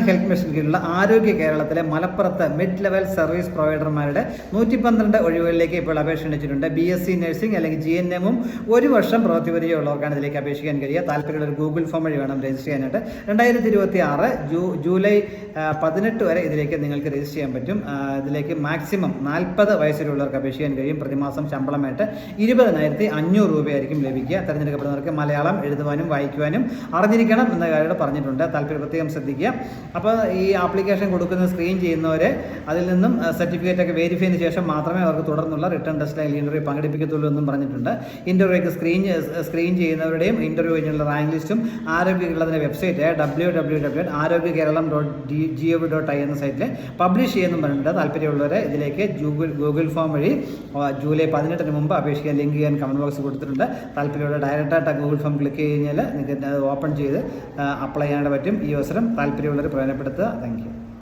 Health mission കീഴിലുള്ള ആരോഗ്യ കേരളത്തിലെ മലപ്പുറത്ത് മിഡ് ലെവൽ സർവീസ് പ്രൊവൈഡർമാരുടെ 112 ഒഴിവുകളിലേക്ക് ഇപ്പോൾ അപേക്ഷ ക്ഷണിച്ചിട്ടുണ്ട്. BSc നഴ്സിംഗ് അല്ലെങ്കിൽ GNM-ഉം 1 വർഷം പ്രവൃത്തി പരിചയമുള്ളവർക്കാണ് ഇതിലേക്ക് അപേക്ഷിക്കാൻ കഴിയുക. താല്പര്യമുള്ള ഒരു ഗൂഗിൾ ഫോം വഴി വേണം രജിസ്റ്റർ ചെയ്യാനായിട്ട്. 2026 ജൂലൈ 18 വരെ ഇതിലേക്ക് നിങ്ങൾക്ക് രജിസ്റ്റർ ചെയ്യാൻ പറ്റും. ഇതിലേക്ക് മാക്സിമം 40 വയസ്സിലുള്ളവർക്ക് അപേക്ഷിക്കാൻ കഴിയും. പ്രതിമാസം ശമ്പളമായിട്ട് 20,500 രൂപയായിരിക്കും ലഭിക്കുക. തിരഞ്ഞെടുക്കപ്പെടുന്നവർക്ക് മലയാളം എഴുതുവാനും വായിക്കുവാനും അറിഞ്ഞിരിക്കണം എന്ന കാര്യം പറഞ്ഞിട്ടുണ്ട്. താല്പര്യം പ്രത്യേകം ശ്രദ്ധിക്കുക. അപ്പോൾ ഈ ആപ്ലിക്കേഷൻ കൊടുക്കുന്ന സ്ക്രീൻ ചെയ്യുന്നവരെ അതിൽ നിന്നും സർട്ടിഫിക്കറ്റ് ഒക്കെ വെരിഫൈ ചെയ്തതിന് ശേഷം മാത്രമേ അവർക്ക് തുടർന്നുള്ള റിട്ടേൺ ടെസ്റ്റ് അല്ലെങ്കിൽ ഇൻ്റർവ്യൂ പങ്കെടുപ്പിക്കത്തുള്ളൂ എന്നും പറഞ്ഞിട്ടുണ്ട്. ഇൻ്റർവ്യൂക്ക് സ്ക്രീൻ ചെയ്യുന്നവരുടെയും ഇൻ്റർവ്യൂ കഴിഞ്ഞുള്ള റാങ്ക് ലിസ്റ്റും ആരോഗ്യകേരളത്തിൻ്റെ വെബ്സൈറ്റ് www.arogyakeeralam.gov.in എന്ന സൈറ്റിൽ പബ്ലിഷ് ചെയ്യുമെന്നും പറഞ്ഞിട്ടുണ്ട്. താല്പര്യമുള്ളവരെ ഇതിലേക്ക് ഗൂഗിൾ ഫോം വഴി ജൂലൈ 18 മുമ്പ് അപേക്ഷിക്കാൻ ലിങ്ക് ചെയ്യാൻ കമൻറ്റ് ബോക്സ് കൊടുത്തിട്ടുണ്ട്. താല്പര്യമുള്ള ഡയറക്റ്റായിട്ട് ആ ഗൂഗിൾ ഫോം ക്ലിക്ക് കഴിഞ്ഞാൽ നിങ്ങൾക്ക് ഓപ്പൺ ചെയ്ത് അപ്ലൈ ചെയ്യാനായിട്ട് പറ്റും. ഈ അവസരം താല്പര്യമുള്ളവർ പ്രയോജനപ്പെടുത്തുക. Thank you.